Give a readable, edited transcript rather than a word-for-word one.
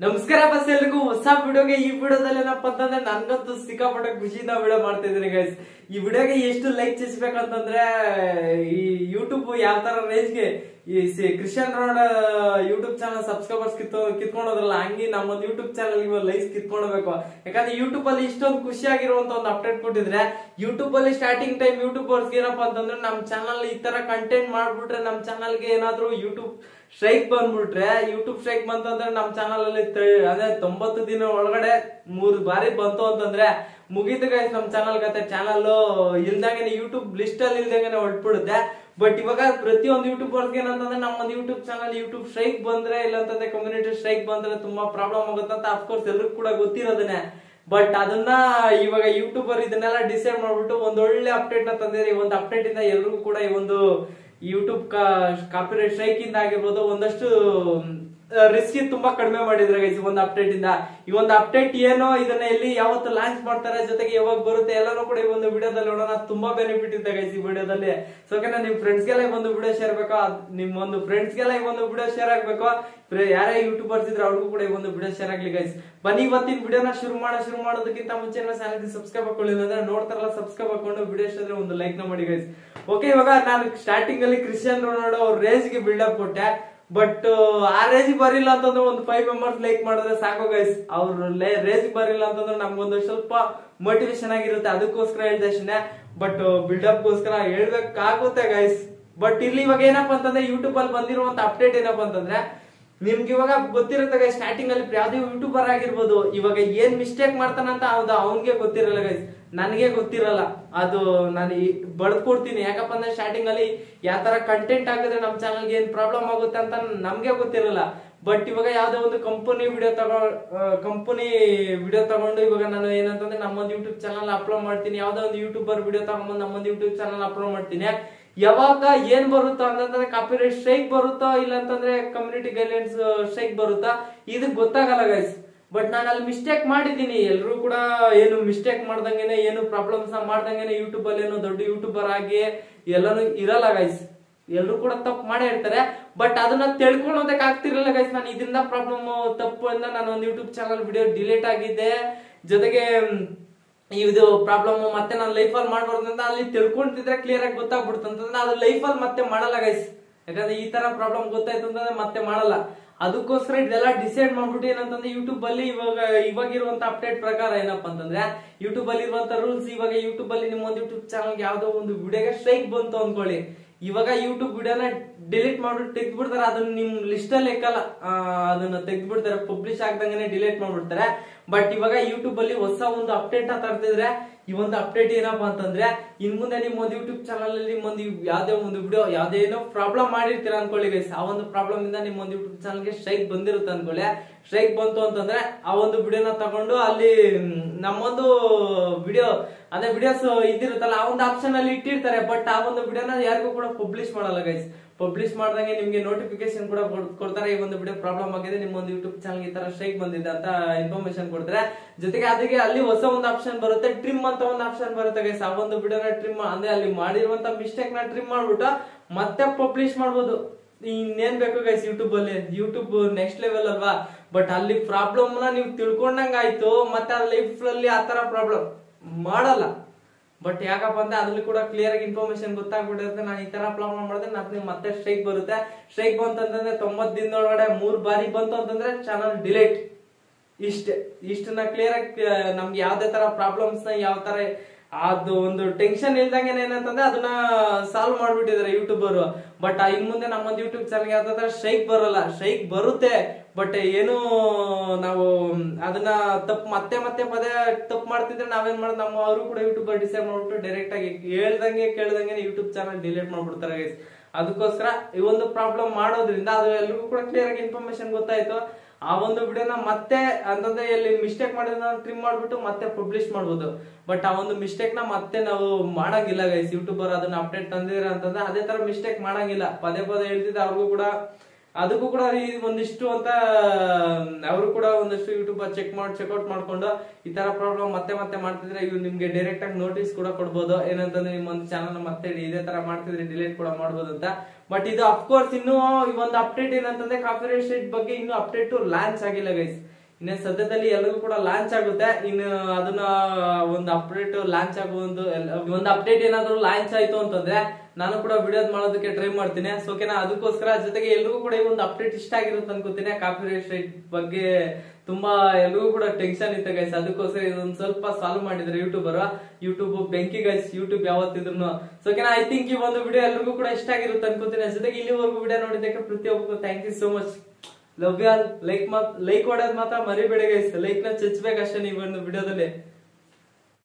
ನಮಸ್ಕಾರ ಬಸ್ ಎಲ್ರಿಗೂ ಹೊಸ ವಿಡಿಯೋಗೆ ಈ ವಿಡಿಯೋದಲ್ಲಿ ಏನಪ್ಪ ಅಂತಂದ್ರೆ ನನ್ಗಂತೂ ಸಿಕ್ಕಾಪಟ್ಟೆ ಖುಷಿಯಿಂದ ವಿಡಿಯೋ ಮಾಡ್ತಾ ಇದ್ದೀನಿ ಗೈಸ್. ಈ ವಿಡಿಯೋಗೆ ಎಷ್ಟು ಲೈಕ್ ಚಿಸ್ಬೇಕಂತಂದ್ರೆ ಈ ಯೂಟ್ಯೂಬ್ ಯಾವ ತರ ರೇಂಜ್ಗೆ ಈ Christian road YouTube channel subscribers ಕಿತ್ಕೊಂಡೋದ್ರಲ್ಲ ಹಂಗೆ ನಮ್ಮೊಂದು ಯೂಟ್ಯೂಬ್ ಚಾನಲ್ ಲೈಕ್ಸ್ ಕಿತ್ಕೊಳ್ಬೇಕು. ಯಾಕಂದ್ರೆ ಯೂಟ್ಯೂಬ್ ಅಲ್ಲಿ ಇಷ್ಟೊಂದು ಖುಷಿಯಾಗಿರುವಂತ ಒಂದು ಅಪ್ಡೇಟ್ ಕೊಟ್ಟಿದ್ರೆ ಯೂಟ್ಯೂಬ್ ಅಲ್ಲಿ ಸ್ಟಾರ್ಟಿಂಗ್ ಟೈಮ್ ಯೂಟ್ಯೂಬರ್ಸ್ ಏನಪ್ಪಾ ಅಂತಂದ್ರೆ ನಮ್ ಚಾನಲ್ ಈ ತರ ಕಂಟೆಂಟ್ ಮಾಡ್ಬಿಟ್ರೆ ನಮ್ ಚಾನಲ್ಗೆ ಏನಾದ್ರು ಯೂಟ್ಯೂಬ್ ಸ್ಟ್ರೈಕ್ ಬಂದ್ಬಿಟ್ರೆ ಯೂಟ್ಯೂಬ್ ಸ್ಟ್ರೈಕ್ ಬಂತಂದ್ರೆ ನಮ್ ಚಾನಲ್ ಅಲ್ಲಿ ಅಂದ್ರೆ 90 ದಿನ ಒಳಗಡೆ 3 ಬಾರಿ ಬಂತು ಅಂತಂದ್ರೆ ಮುಗೀತು ಗೈಸ್. ನಮ್ ಚಾನಲ್ ಗತೆ ಚಾನಲ್ ಇಲ್ದಂಗೆ ಯೂಟ್ಯೂಬ್ ಲಿಸ್ಟ್ ಅಲ್ಲಿ ಇಲ್ದಂಗೆ ಹೊಟ್ಬಿಡುತ್ತೆ. ಬಟ್ ಇವಾಗ ಪ್ರತಿಯೊಂದು ಯೂಟ್ಯೂಬರ್ಸ್ ಏನಂತಂದ್ರೆ ನಮ್ಮೊಂದು ಯೂಟ್ಯೂಬ್ ಚಾನಲ್ ಯೂಟ್ಯೂಬ್ ಸ್ಟ್ರೈಕ್ ಬಂದ್ರೆ ಇಲ್ಲಾಂತಂದ್ರೆ ಕಮ್ಯುನಿಟಿ ಸ್ಟ್ರೈಕ್ ಬಂದ್ರೆ ತುಂಬಾ ಪ್ರಾಬ್ಲಮ್ ಆಗುತ್ತೆ ಅಂತ ಅಫ್ಕೋರ್ಸ್ ಎಲ್ರಿಗೂ ಕೂಡ ಗೊತ್ತಿರೋದನ್ನೇ. ಬಟ್ ಅದನ್ನ ಇವಾಗ ಯೂಟ್ಯೂಬರ್ ಇದನ್ನೆಲ್ಲ ಡಿಸೈಡ್ ಮಾಡ್ಬಿಟ್ಟು ಒಂದೊಳ್ಳೆ ಅಪ್ಡೇಟ್ ನ ತಂದಿದೆ. ಈ ಒಂದು ಅಪ್ಡೇಟ್ ಇಂದ ಎಲ್ರಿಗೂ ಕೂಡ ಈ ಒಂದು ಯೂಟ್ಯೂಬ್ ಕಾಪಿರೈಟ್ ಸ್ಟ್ರೈಕ್ ಇಂದ ಆಗಿರ್ಬೋದು ಒಂದಷ್ಟು ರಿಸ್ಕ್ ತುಂಬಾ ಕಡಿಮೆ ಮಾಡಿದ್ರೆ ಗೈಸ್ ಒಂದು ಅಪ್ಡೇಟ್ ಇಂದ. ಈ ಒಂದು ಅಪ್ಡೇಟ್ ಏನೋ ಇದನ್ನ ಎಲ್ಲಿ ಯಾವತ್ತು ಲಾಂಚ್ ಮಾಡ್ತಾರೆ ಜೊತೆಗೆ ಯಾವಾಗ ಬರುತ್ತೆ ಎಲ್ಲಾನು ಕೂಡ ಈ ಒಂದು ವಿಡಿಯೋದಲ್ಲಿ ನೋಡೋಣ. ತುಂಬಾ ಬೆನಿಫಿಟ್ ಇದೆ ಗೈಸ್ ಈ ವಿಡಿಯೋದಲ್ಲಿ. ಸೊ ಓಕೆನಾ, ನಿಮ್ ಫ್ರೆಂಡ್ಸ್ ಗೆಲ್ಲ ಈ ಒಂದು ವಿಡಿಯೋ ಶೇರ್ ಬೇಕು, ನಿಮ್ ಒಂದು ಫ್ರೆಂಡ್ಸ್ ಗೆಲ್ಲ ಈ ಒಂದು ವಿಡಿಯೋ ಶೇರ್ ಆಗ್ಬೇಕು. ಯಾರೇ ಯೂಟ್ಯೂಬರ್ಸ್ ಇದ್ರೆ ಅವ್ರಿಗೂ ಕೂಡ ಈ ಒಂದು ವಿಡಿಯೋ ಶೇರ್ ಆಗ್ಲಿ ಗೈಸ್. ಬನ್ನಿ ಇವತ್ತಿನ ವಿಡಿಯೋನ ಶುರು ಮಾಡೋದಕ್ಕಿಂತ ಮುಂಚೆ ಚಾನಲ್ಗೆ ಸಬ್ಸ್ಕ್ರೈಬ್ ಹಾಕೊಳ್ಳಿಲ್ಲ ಅಂದ್ರೆ ನೋಡ್ತಾರಲ್ಲ ಸಬ್ಸ್ಕ್ರೈಬ್ ಹಾಕೊಂಡು ವಿಡಿಯೋ ಇಷ್ಟ ಒಂದು ಲೈಕ್ ನ ಮಾಡಿ ಗೈಸ್. ಓಕೆ, ಇವಾಗ ನಾನು ಸ್ಟಾರ್ಟಿಂಗ್ ಅಲ್ಲಿ ಕ್ರಿಶ್ಚಿಯನ್ ರೊನಾಲ್ಡೋ ಅವ್ರ ರೇಂಜ್ ಗೆ ಬಿಲ್ಡಪ್ ಕೊಟ್ಟೆ. ಬಟ್ ಆ ರೇಂಜ್ ಬರಿಲ್ಲ ಅಂತಂದ್ರೆ ಒಂದು 5 ಮೆಂಬರ್ಸ್ ಲೈಕ್ ಮಾಡಿದ್ರೆ ಸಾಕು ಗೈಸ್. ಅವ್ರ ರೇಂಜ್ ಬರಿಲ್ಲ ಅಂತಂದ್ರೆ ನಮ್ಗೊಂದು ಸ್ವಲ್ಪ ಮೋಟಿವೇಶನ್ ಆಗಿರುತ್ತೆ, ಅದಕ್ಕೋಸ್ಕರ ಹೇಳ್ದೆ ಅಷ್ಟೇ. ಬಟ್ ಬಿಲ್ಡಪ್ ಗೋಸ್ಕರ ಹೇಳ್ಬೇಕಾಗುತ್ತೆ ಗೈಸ್. ಬಟ್ ಇಲ್ಲಿ ಇವಾಗ ಏನಪ್ಪಾ ಅಂತಂದ್ರೆ ಯೂಟ್ಯೂಬ್ ಅಲ್ಲಿ ಬಂದಿರುವಂತ ಅಪ್ಡೇಟ್ ಏನಪ್ಪಾ ಅಂತಂದ್ರೆ ನಿಮ್ಗೆ ಇವಾಗ ಗೊತ್ತಿರುತ್ತೆ ಗೈಸ್. ಸ್ಟಾರ್ಟಿಂಗ್ ಅಲ್ಲಿ ಯಾವ್ದೇ ಯೂಟ್ಯೂಬರ್ ಆಗಿರ್ಬೋದು ಇವಾಗ ಏನ್ ಮಿಸ್ಟೇಕ್ ಮಾಡ್ತಾನಂತ ಅವನ್ಗೆ ಗೊತ್ತಿರಲ್ಲ ಗೈಸ್, ನನಗೆ ಗೊತ್ತಿರಲ್ಲ. ಅದು ನಾನು ಬಡ್ದ್ ಕೊಡ್ತೀನಿ. ಯಾಕಪ್ಪ ಅಂದ್ರೆ ಸ್ಟಾರ್ಟಿಂಗ್ ಅಲ್ಲಿ ಯಾವ ತರ ಕಂಟೆಂಟ್ ಹಾಕಿದ್ರೆ ನಮ್ ಚಾನಲ್ಗೆ ಏನ್ ಪ್ರಾಬ್ಲಮ್ ಆಗುತ್ತೆ ಅಂತ ನಮ್ಗೆ ಗೊತ್ತಿರಲ್ಲ. ಬಟ್ ಇವಾಗ ಯಾವ್ದೋ ಒಂದು ಕಂಪನಿ ವಿಡಿಯೋ ತಗೊಂಡು ಇವಾಗ ನಾನು ಏನಂತಂದ್ರೆ ನಮ್ಮೊಂದು ಯೂಟ್ಯೂಬ್ ಚಾನಲ್ ಅಪ್ಲೋಡ್ ಮಾಡ್ತೀನಿ. ಯಾವ್ದೋ ಒಂದು ಯೂಟ್ಯೂಬರ್ ವಿಡಿಯೋ ತಗೊಂಡ್ಬಂದು ನಮ್ಮೊಂದು ಯೂಟ್ಯೂಬ್ ಚಾನಲ್ ಅಪ್ಲೋಡ್ ಮಾಡ್ತೀನಿ. ಯಾವಾಗ ಏನ್ ಬರುತ್ತೋ ಅಂತಂದ್ರೆ ಕಾಪಿರೈಟ್ ಸ್ಟ್ರೈಕ್ ಬರುತ್ತೋ ಇಲ್ಲ ಅಂತಂದ್ರೆ ಕಮ್ಯುನಿಟಿ ಗೈಡ್ಲೈನ್ಸ್ ಸ್ಟ್ರೈಕ್ ಬರುತ್ತಾ ಇದು ಗೊತ್ತಾಗಲ್ಲ ಗೈಸ್. ಬಟ್ ನಾನು ಅಲ್ಲಿ ಮಿಸ್ಟೇಕ್ ಮಾಡಿದೀನಿ. ಎಲ್ರು ಕೂಡ ಏನು ಮಿಸ್ಟೇಕ್ ಮಾಡ್ದಂಗೆನೆ ಏನು ಪ್ರಾಬ್ಲಮ್ಸ್ ಮಾಡ್ದಂಗೆನೆ ಯೂಟ್ಯೂಬ್ ಅಲ್ಲಿ ಏನೋ ದೊಡ್ಡ ಯೂಟ್ಯೂಬರ್ ಆಗಿ ಎಲ್ಲಾನು ಇರಲ್ಲ ಗೈಸ್. ಎಲ್ರು ಕೂಡ ತಪ್ಪು ಮಾಡೇ ಇರ್ತಾರೆ. ಬಟ್ ಅದನ್ನ ತಿಳ್ಕೊಳ್ಳೋದಕ್ಕೆ ಆಗ್ತಿರಲ್ಲ ಗೈಸ್. ನಾನು ಇದರಿಂದ ಪ್ರಾಬ್ಲಮ್ ತಪ್ಪು ಇಂದ ನಾನು ಒಂದು ಯೂಟ್ಯೂಬ್ ಚಾನಲ್ ವಿಡಿಯೋ ಡಿಲೀಟ್ ಆಗಿದ್ದೆ. ಜೊತೆಗೆ ಇದು ಪ್ರಾಬ್ಲಮ್ ಮತ್ತೆ ನಾನು ಲೈಫ್ ಅಲ್ಲಿ ಮಾಡ್ಬಾರ್ದು ಅಂತ ಅಲ್ಲಿ ತಿಳ್ಕೊಂತಿದ್ರೆ ಕ್ಲಿಯರ್ ಆಗಿ ಗೊತ್ತಾಗ್ಬಿಡ್ತು ಅಂತಂದ್ರೆ ಅದು ಲೈಫ್ ಅಲ್ಲಿ ಮತ್ತೆ ಮಾಡಲ್ಲ ಗೈಸ್. ಯಾಕಂದ್ರೆ ಈ ತರ ಪ್ರಾಬ್ಲಮ್ ಗೊತ್ತಾಯ್ತು ಅಂತಂದ್ರೆ ಮತ್ತೆ ಮಾಡಲ್ಲ. ಅದಕ್ಕೋಸ್ಕರ ಇದೆಲ್ಲ ಡಿಸೈಡ್ ಮಾಡ್ಬಿಟ್ಟು ಏನಂತಂದ್ರೆ ಯೂಟ್ಯೂಬ್ ಅಲ್ಲಿ ಇವಾಗಿರುವಂತ ಅಪ್ಡೇಟ್ ಪ್ರಕಾರ ಏನಪ್ಪಾ ಅಂತಂದ್ರೆ ಯೂಟ್ಯೂಬ್ ಅಲ್ಲಿ ಇರುವಂತ ರೂಲ್ಸ್, ಇವಾಗ ಯೂಟ್ಯೂಬ್ ಅಲ್ಲಿ ನಿಮ್ಮೊಂದು ಯೂಟ್ಯೂಬ್ ಚಾನಲ್ ಯಾವ್ದೋ ಒಂದು ವಿಡಿಯೋಗೆ ಸ್ಟ್ರೈಕ್ ಬಂತು ಅನ್ಕೊಳ್ಳಿ, ಇವಾಗ ಯೂಟ್ಯೂಬ್ ವಿಡಿಯೋನ ಡಿಲೀಟ್ ಮಾಡ್ಬಿಟ್ಟು ತೆಗ್ದ್ಬಿಡ್ತಾರೆ. ಅದನ್ನ ನಿಮ್ ಲಿಸ್ಟ್ ಅಲ್ಲಿ ಇಕ್ಕಲ್ಲ, ಅದನ್ನ ತೆಗ್ದ್ಬಿಡ್ತಾರೆ, ಪಬ್ಲಿಷ್ ಆಗ್ದಂಗೆ ಡಿಲೀಟ್ ಮಾಡ್ಬಿಡ್ತಾರೆ. ಬಟ್ ಇವಾಗ ಯೂಟ್ಯೂಬ್ ಅಲ್ಲಿ ಹೊಸ ಒಂದು ಅಪ್ಡೇಟ್ ತರ್ತಿದ್ರೆ ಈ ಒಂದು ಅಪ್ಡೇಟ್ ಏನಪ್ಪಾ ಅಂತಂದ್ರೆ ಇನ್ ಮುಂದೆ ನಿಮ್ಮ ಒಂದು ಯೂಟ್ಯೂಬ್ ಚಾನಲ್ ಅಲ್ಲಿ ನಿಮ್ಮೊಂದು ಯಾವ್ದೇ ಒಂದು ವಿಡಿಯೋ ಯಾವ್ದೇನೋ ಪ್ರಾಬ್ಲಮ್ ಮಾಡಿರ್ತೀರ ಅನ್ಕೊಳ್ಳಿ ಗೈಸ್, ಆ ಒಂದು ಪ್ರಾಬ್ಲಮ್ ಇಂದ ನಿಮ್ಮೊಂದು ಯೂಟ್ಯೂಬ್ ಚಾನಲ್ಗೆ ಸ್ಟ್ರೈಕ್ ಬಂದಿರುತ್ತೆ ಅನ್ಕೊಳ್ಳಿ. ಸ್ಟ್ರೈಕ್ ಬಂತು ಅಂತಂದ್ರೆ ಆ ಒಂದು ವಿಡಿಯೋನ ತಗೊಂಡು ಅಲ್ಲಿ ನಮ್ಮೊಂದು ವಿಡಿಯೋ ಅದೇ ವಿಡಿಯೋಸ್ ಇದಿರುತ್ತಲ್ಲ ಆ ಒಂದು ಆಪ್ಷನ್ ಅಲ್ಲಿ ಇಟ್ಟಿರ್ತಾರೆ. ಬಟ್ ಆ ಒಂದು ವಿಡಿಯೋನ ಯಾರಿಗೂ ಕೂಡ ಪಬ್ಲಿಷ್ ಮಾಡಲ್ಲ ಗೈಸ್. ಪಬ್ಲಿಷ್ ಮಾಡ್ದಂಗೆ ನಿಮ್ಗೆ ನೋಟಿಫಿಕೇಶನ್ ಕೂಡ ಕೊಡ್ತಾರೆ. ಈ ಒಂದು ವಿಡಿಯೋ ಪ್ರಾಬ್ಲಮ್ ಆಗಿದೆ, ನಿಮ್ಮೊಂದು ಯೂಟ್ಯೂಬ್ ಚಾನಲ್ ಈ ತರ ಸ್ಟ್ರೈಕ್ ಬಂದಿದೆ ಅಂತ ಇನ್ಫಾರ್ಮೇಶನ್ ಕೊಡ್ತಾರೆ. ಜೊತೆಗೆ ಅದಕ್ಕೆ ಅಲ್ಲಿ ಹೊಸ ಒಂದು ಆಪ್ಷನ್ ಬರುತ್ತೆ, ಟ್ರಿಮ್ ಅಂತ ಒಂದು ಆಪ್ಷನ್ ಬರುತ್ತೆ ಗೈಸ್. ಆ ಒಂದು ವಿಡಿಯೋನ ಟ್ರಿಮ್ ಅಂದ್ರೆ ಅಲ್ಲಿ ಮಾಡಿರುವಂತ ಮಿಸ್ಟೇಕ್ ನ ಟ್ರಿಮ್ ಮಾಡ್ಬಿಟ್ಟು ಮತ್ತೆ ಪಬ್ಲಿಷ್ ಮಾಡ್ಬೋದು. ಇನ್ನೇನ್ ಬೇಕು ಗೈಸ್ ಯೂಟ್ಯೂಬ್ ಅಲ್ಲಿ, ಯೂಟ್ಯೂಬ್ ನೆಕ್ಸ್ಟ್ ಲೆವೆಲ್ ಅಲ್ವಾ. ಬಟ್ ಅಲ್ಲಿ ಪ್ರಾಬ್ಲಮ್ ನ ನೀವು ತಿಳ್ಕೊಂಡಂಗ ಆಯ್ತು, ಮತ್ತೆ ಆ ಲೈಫ್ ಅಲ್ಲಿ ಆತರ ಪ್ರಾಬ್ಲಮ್ ಮಾಡಲ್ಲ. ಬಟ್ ಯಾಕಪ್ಪ ಅಂದ್ರೆ ಅದ್ರಲ್ಲಿ ಕೂಡ ಕ್ಲಿಯರ್ ಆಗಿ ಇನ್ಫಾರ್ಮೇಶನ್ ಗೊತ್ತಾಗ್ಬಿಟ್ಟಿರುತ್ತೆ. ನಾನು ಈ ತರ ಪ್ರಾಬ್ಲಮ್ ಮಾಡಿದ್ರೆ ನನಗೆ ಮತ್ತೆ ಸ್ಟ್ರೈಕ್ ಬರುತ್ತೆ. ಸ್ಟ್ರೈಕ್ ಬಂತಂತಂದ್ರೆ 90 ದಿನದೊಳಗಡೆ 3 ಬಾರಿ ಬಂತು ಅಂತಂದ್ರೆ ಚಾನಲ್ ಡಿಲೀಟ್. ಇಷ್ಟನ್ನ ಕ್ಲಿಯರ್ ಆಗಿ ನಮ್ಗೆ ಯಾವ್ದೇ ತರ ಪ್ರಾಬ್ಲಮ್ಸ್ ನ ಯಾವ ತರ ಅದು ಒಂದು ಟೆನ್ಷನ್ ಇಲ್ದಂಗೆ ಏನಂತಂದ್ರೆ ಅದನ್ನ ಸಾಲ್ವ್ ಮಾಡ್ಬಿಟ್ಟಿದ್ದಾರೆ ಯೂಟ್ಯೂಬರ್. ಬಟ್ ಇನ್ ಮುಂದೆ ನಮ್ಮೊಂದು ಯೂಟ್ಯೂಬ್ ಚಾನಲ್ ಯಾವ್ದಾರ ಸ್ಟ್ರೈಕ್ ಬರಲ್ಲ, ಸ್ಟ್ರೈಕ್ ಬರುತ್ತೆ. ಬಟ್ ಏನು ನಾವು ಅದನ್ನ ಮತ್ತೆ ಪದೇ ತಪ್ಪು ಮಾಡ್ತಿದ್ರೆ ನಾವೇನ್ ಮಾಡೋದು, ನಮ್ಮ ಅವರು ಕೂಡ ಯೂಟ್ಯೂಬರ್ ಡಿಸೈಡ್ ಮಾಡ್ಬಿಟ್ಟು ಡೈರೆಕ್ಟ್ ಆಗಿ ಕೇಳ್ದಂಗೆ ಯೂಟ್ಯೂಬ್ ಚಾನಲ್ ಡಿಲೀಟ್ ಮಾಡ್ಬಿಡ್ತಾರೆ ಗೈಸ್. ಅದಕ್ಕೋಸ್ಕರ ಈ ಒಂದು ಪ್ರಾಬ್ಲಮ್ ಮಾಡೋದ್ರಿಂದ ಅದು ಎಲ್ರಿಗೂ ಕೂಡ ಕ್ಲಿಯರ್ ಆಗಿ ಇನ್ಫಾರ್ಮೇಶನ್ ಗೊತ್ತಾಯ್ತು. ಆ ಒಂದು ವಿಡಿಯೋನ ಮತ್ತೆ ಅಂತಂದ್ರೆ ಎಲ್ಲಿ ಮಿಸ್ಟೇಕ್ ಮಾಡಿದ್ರೆ ಟ್ರಿಮ್ ಮಾಡ್ಬಿಟ್ಟು ಮತ್ತೆ ಪಬ್ಲಿಷ್ ಮಾಡ್ಬೋದು. ಬಟ್ ಆ ಒಂದು ಮಿಸ್ಟೇಕ್ ನ ಮತ್ತೆ ನಾವು ಮಾಡಂಗಿಲ್ಲ ಗೈಸ್. ಯೂಟ್ಯೂಬರ್ ಅದನ್ನ ಅಪ್ಡೇಟ್ ತಂದಿದ್ರೆ ಅಂತಂದ್ರೆ ಅದೇ ತರ ಮಿಸ್ಟೇಕ್ ಮಾಡಂಗಿಲ್ಲ. ಪದೇ ಹೇಳ್ತಿದ್ದೆ ಅವ್ರಿಗೂ ಕೂಡ ಅದಕ್ಕೂ ಕೂಡ ಒಂದಿಷ್ಟು ಅಂತ ಅವರು ಕೂಡ ಒಂದು ಆದಷ್ಟು ಯೂಟ್ಯೂಬ್ ಚೆಕ್ಔಟ್ ಮಾಡ್ಕೊಂಡು ಈ ತರ ಪ್ರಾಬ್ಲಮ್ ಮತ್ತೆ ಮತ್ತೆ ಮಾಡ್ತಿದ್ರೆ ಇವ್ ನಿಮ್ಗೆ ಡೈರೆಕ್ಟ್ ಆಗಿ ನೋಟಿಸ್ ಕೂಡ ಕೊಡ್ಬೋದು. ಏನಂತಂದ್ರೆ ನಿಮ್ಮ ಒಂದು ಚಾನಲ್ ಮತ್ತೆ ಇದೇ ತರ ಮಾಡ್ತಿದ್ರೆ ಡಿಲೀಟ್ ಕೂಡ ಮಾಡ್ಬೋದು ಅಂತ. ಬಟ್ ಇದು ಅಫ್ಕೋರ್ಸ್ ಇನ್ನು ಒಂದು ಅಪ್ಡೇಟ್ ಏನಂತಂದ್ರೆ ಕಾಪಿರೈಟ್ ಸ್ಟ್ರೈಕ್ ಬಗ್ಗೆ ಇನ್ನು ಅಪ್ಡೇಟ್ ಲಾಂಚ್ ಆಗಿಲ್ಲ ಗೈಸ್. ಇನ್ನು ಸದ್ಯದಲ್ಲಿ ಎಲ್ಲರಿಗೂ ಕೂಡ ಲಾಂಚ್ ಆಗುತ್ತೆ. ಇನ್ನು ಅದನ್ನ ಒಂದು ಅಪ್ಡೇಟ್ ಲಾಂಚ್ ಆಗುವ ಒಂದು ಅಪ್ಡೇಟ್ ಏನಾದ್ರು ಲಾಂಚ್ ಆಯ್ತು ಅಂತಂದ್ರೆ ನಾನು ಕೂಡ ವಿಡಿಯೋದ್ ಮಾಡೋದಕ್ಕೆ ಟ್ರೈ ಮಾಡ್ತೀನಿ. ಸೊ ಓಕೆನಾ, ಅದಕ್ಕೋಸ್ಕರ ಜೊತೆಗೆ ಎಲ್ರಿಗೂ ಕೂಡ ಈ ಒಂದು ಅಪ್ಡೇಟ್ ಇಷ್ಟ ಆಗಿರುತ್ತೆ ಅನ್ಕೋತೀನಿ. ಕಾಪಿರೈಟ್ ಸ್ಟ್ರೈಕ್ ಬಗ್ಗೆ ತುಂಬಾ ಎಲ್ರಿಗೂ ಕೂಡ ಟೆನ್ಷನ್ ಇತ್ತು ಗೈಸ್, ಅದಕ್ಕೋಸ್ಕರ ಇದೊಂದು ಸ್ವಲ್ಪ ಸಾಲ್ವ್ ಮಾಡಿದ್ರೆ ಯೂಟ್ಯೂಬ್ ಬೆಂಕಿ ಗೈಸ್, ಯೂಟ್ಯೂಬ್ ಯಾವತ್ತಿದ್ರು. ಸೊ ಓಕೆನಾ, ಐ ಥಿಂಕ್ ಈ ಒಂದು ವಿಡಿಯೋ ಎಲ್ರಿಗೂ ಕೂಡ ಇಷ್ಟ ಆಗಿರುತ್ತೆ ಅನ್ಕೋತೀನಿ. ಜೊತೆಗೆ ಇಲ್ಲಿವರೆಗೂ ವಿಡಿಯೋ ನೋಡಿದ್ದಕ್ಕೆ ಪ್ರತಿಯೊಬ್ಬರಿಗೂ thank you so much. Love you all. Like ಹೊಡೆದ್ ಮಾತ್ರ ಮರಿಬೇಡಿ ಗೈಸ್, ಲೈಕ್ ನ ಚಚ್ಚಬೇಕಷ್ಟೇ ನೀವು ಒಂದು ವಿಡಿಯೋದಲ್ಲಿ.